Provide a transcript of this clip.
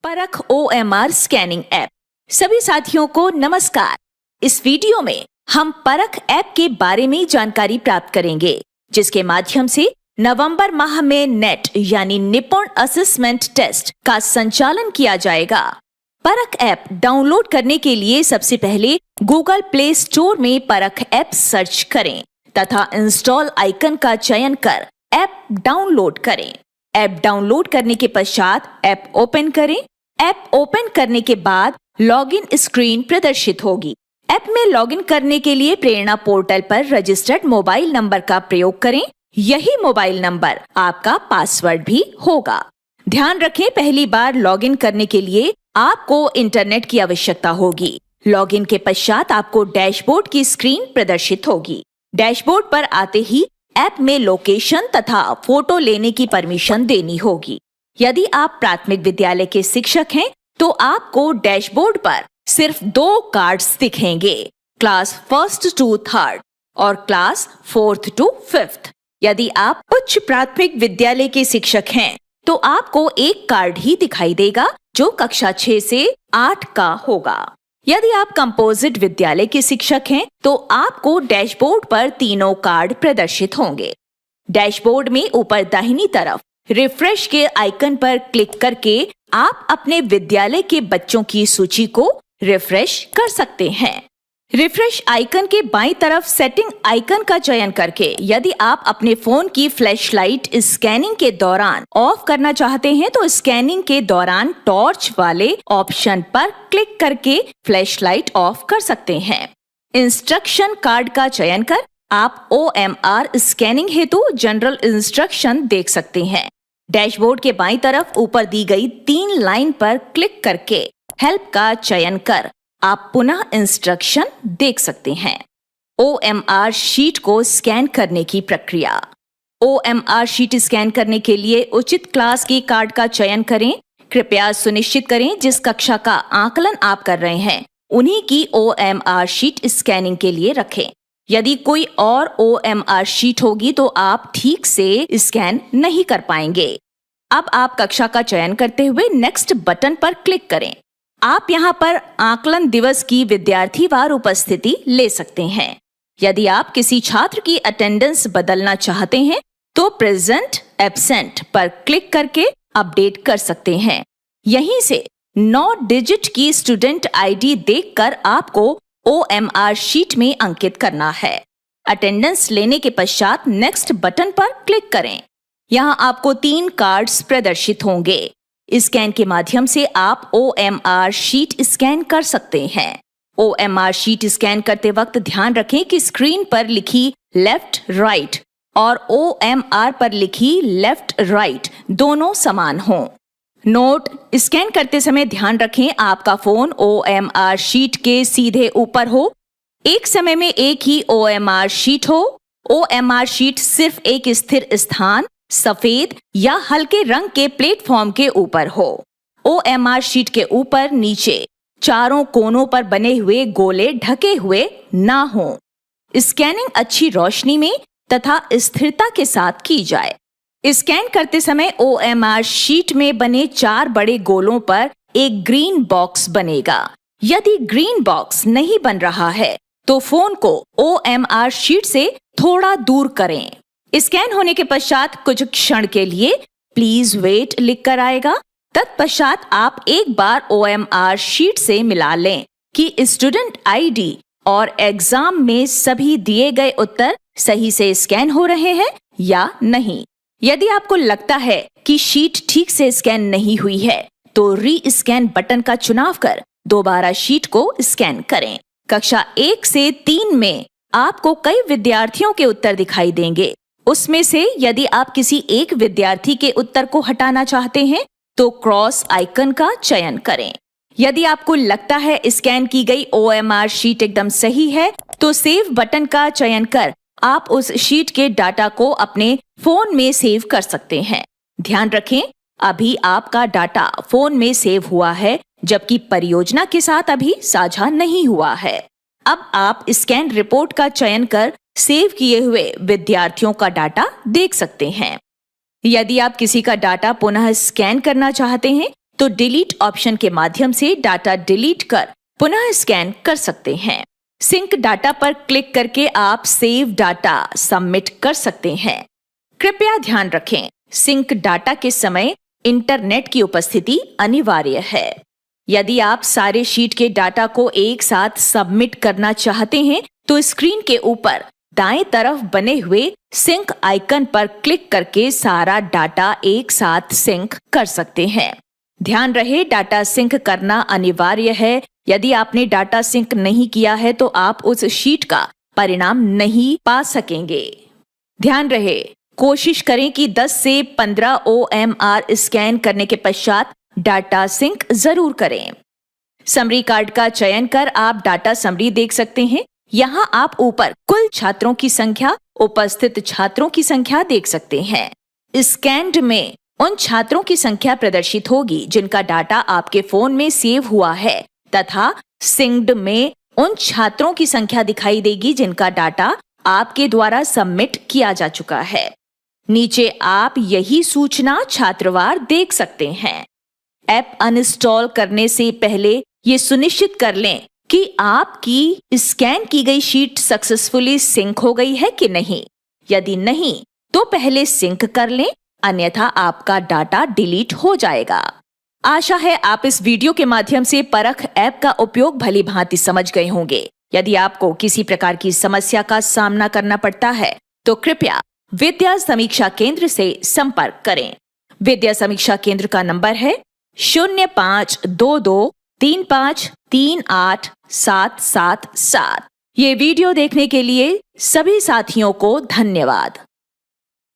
परख OMR scanning app. सभी साथियों को नमस्कार। इस वीडियो में हम परख ऐप के बारे में जानकारी प्राप्त करेंगे, जिसके माध्यम से नवंबर माह में नेट यानी निपुण असेसमेंट टेस्ट का संचालन किया जाएगा। परख ऐप डाउनलोड करने के लिए सबसे पहले गूगल प्ले स्टोर में परख ऐप सर्च करें तथा इंस्टॉल आइकन का चयन कर ऐप डाउनलोड करें। ऐप डाउनलोड करने के पश्चात ऐप ओपन करें। ऐप ओपन करने के बाद लॉगिन स्क्रीन प्रदर्शित होगी। ऐप में लॉगिन करने के लिए प्रेरणा पोर्टल पर रजिस्टर्ड मोबाइल नंबर का प्रयोग करें। यही मोबाइल नंबर आपका पासवर्ड भी होगा। ध्यान रखें, पहली बार लॉगिन करने के लिए आपको इंटरनेट की आवश्यकता होगी। लॉगिन के पश्चात आपको डैशबोर्ड की स्क्रीन प्रदर्शित होगी। डैशबोर्ड पर आते ही ऐप में लोकेशन तथा फोटो लेने की परमिशन देनी होगी। यदि आप प्राथमिक विद्यालय के शिक्षक हैं तो आपको डैशबोर्ड पर सिर्फ 2 कार्ड्स दिखेंगे, क्लास 1st to 3rd और क्लास 4th to 5th। यदि आप उच्च प्राथमिक विद्यालय के शिक्षक हैं तो आपको एक कार्ड ही दिखाई देगा जो कक्षा 6 से 8 का होगा। यदि आप कंपोजिट विद्यालय के शिक्षक हैं तो आपको डैशबोर्ड पर तीनों कार्ड प्रदर्शित होंगे। डैशबोर्ड में ऊपर दाहिनी तरफ रिफ्रेश के आइकन पर क्लिक करके आप अपने विद्यालय के बच्चों की सूची को रिफ्रेश कर सकते हैं। रिफ्रेश आइकन के बाईं तरफ सेटिंग आइकन का चयन करके यदि आप अपने फोन की फ्लैशलाइट स्कैनिंग के दौरान ऑफ करना चाहते हैं तो स्कैनिंग के दौरान टॉर्च वाले ऑप्शन पर क्लिक करके फ्लैशलाइट ऑफ कर सकते हैं। इंस्ट्रक्शन कार्ड का चयन कर आप OMR स्कैनिंग हेतु जनरल इंस्ट्रक्शन देख सकते हैं। डैशबोर्ड के बाईं तरफ ऊपर दी गई 3 लाइन पर क्लिक करके हेल्प का चयन कर आप पुनः इंस्ट्रक्शन देख सकते हैं। OMR शीट को स्कैन करने की प्रक्रिया। OMR शीट स्कैन करने के लिए उचित क्लास की कार्ड का चयन करें। कृपया सुनिश्चित करें जिस कक्षा का आकलन आप कर रहे हैं उन्हीं की OMR शीट स्कैनिंग के लिए रखें। यदि कोई और OMR शीट होगी तो आप ठीक से स्कैन नहीं कर पाएंगे। अब आप कक्षा का चयन करते हुए नेक्स्ट बटन पर क्लिक करें। आप यहां पर आकलन दिवस की विद्यार्थीवार उपस्थिति ले सकते हैं। यदि आप किसी छात्र की अटेंडेंस बदलना चाहते हैं तो प्रेजेंट एब्सेंट पर क्लिक करके अपडेट कर सकते हैं। यहीं से 9 डिजिट की स्टूडेंट ID देखकर आपको OMR शीट में अंकित करना है। अटेंडेंस लेने के पश्चात नेक्स्ट बटन पर क्लिक करें। यहाँ आपको 3 कार्ड्स प्रदर्शित होंगे। स्कैन के माध्यम से आप OMR शीट स्कैन कर सकते हैं। OMR शीट स्कैन करते वक्त ध्यान रखें कि स्क्रीन पर लिखी लेफ्ट राइट और OMR पर लिखी लेफ्ट राइट दोनों समान हों। नोट, स्कैन करते समय ध्यान रखें आपका फोन OMR शीट के सीधे ऊपर हो। एक समय में एक ही OMR शीट हो। OMR शीट सिर्फ एक स्थिर स्थान, सफेद या हल्के रंग के प्लेटफॉर्म के ऊपर हो। OMR शीट के ऊपर नीचे चारों कोनों पर बने हुए गोले ढके हुए ना हो। स्कैनिंग अच्छी रोशनी में तथा स्थिरता के साथ की जाए। स्कैन करते समय OMR शीट में बने 4 बड़े गोलों पर एक ग्रीन बॉक्स बनेगा। यदि ग्रीन बॉक्स नहीं बन रहा है तो फोन को OMR शीट से थोड़ा दूर करें। स्कैन होने के पश्चात कुछ क्षण के लिए प्लीज वेट लिखकर आएगा। तत्पश्चात आप एक बार OMR शीट से मिला लें कि स्टूडेंट ID और एग्जाम में सभी दिए गए उत्तर सही से स्कैन हो रहे हैं या नहीं। यदि आपको लगता है कि शीट ठीक से स्कैन नहीं हुई है तो री स्कैन बटन का चुनाव कर दोबारा शीट को स्कैन करें। कक्षा 1 से 3 में आपको कई विद्यार्थियों के उत्तर दिखाई देंगे। उसमें से यदि आप किसी एक विद्यार्थी के उत्तर को हटाना चाहते हैं तो क्रॉस आइकन का चयन करें। यदि आपको लगता है स्कैन की गई OMR शीट एकदम सही है तो सेव बटन का चयन कर आप उस शीट के डाटा को अपने फोन में सेव कर सकते हैं। ध्यान रखें, अभी आपका डाटा फोन में सेव हुआ है जबकि परियोजना के साथ अभी साझा नहीं हुआ है। अब आप स्कैन रिपोर्ट का चयन कर सेव किए हुए विद्यार्थियों का डाटा देख सकते हैं। यदि आप किसी का डाटा पुनः स्कैन करना चाहते हैं तो डिलीट ऑप्शन के माध्यम से डाटा डिलीट कर पुनः स्कैन कर सकते हैं। सिंक डाटा पर क्लिक करके आप सेव डाटा सबमिट कर सकते हैं। कृपया ध्यान रखें, सिंक डाटा के समय इंटरनेट की उपस्थिति अनिवार्य है। यदि आप सारे शीट के डाटा को एक साथ सबमिट करना चाहते हैं तो स्क्रीन के ऊपर दाएं तरफ बने हुए सिंक आइकन पर क्लिक करके सारा डाटा एक साथ सिंक कर सकते हैं। ध्यान रहे, डाटा सिंक करना अनिवार्य है। यदि आपने डाटा सिंक नहीं किया है तो आप उस शीट का परिणाम नहीं पा सकेंगे। ध्यान रहे, कोशिश करें कि 10 से 15 OMR स्कैन करने के पश्चात डाटा सिंक जरूर करें। समरी कार्ड का चयन कर आप डाटा समरी देख सकते हैं। यहाँ आप ऊपर कुल छात्रों की संख्या, उपस्थित छात्रों की संख्या देख सकते हैं। स्कैन्ड में उन छात्रों की संख्या प्रदर्शित होगी जिनका डाटा आपके फोन में सेव हुआ है तथा सिंक्ड में उन छात्रों की संख्या दिखाई देगी जिनका डाटा आपके द्वारा सबमिट किया जा चुका है। नीचे आप यही सूचना छात्रवार देख सकते हैं। ऐप अनइंस्टॉल करने से पहले ये सुनिश्चित कर लें कि आपकी स्कैन की गई शीट सक्सेसफुली सिंक हो गई है कि नहीं। यदि नहीं तो पहले सिंक कर लें, अन्यथा आपका डाटा डिलीट हो जाएगा। आशा है आप इस वीडियो के माध्यम से परख ऐप का उपयोग भली भांति समझ गए होंगे। यदि आपको किसी प्रकार की समस्या का सामना करना पड़ता है तो कृपया विद्या समीक्षा केंद्र से संपर्क करें। विद्या समीक्षा केंद्र का नंबर है 0522353877। ये वीडियो देखने के लिए सभी साथियों को धन्यवाद।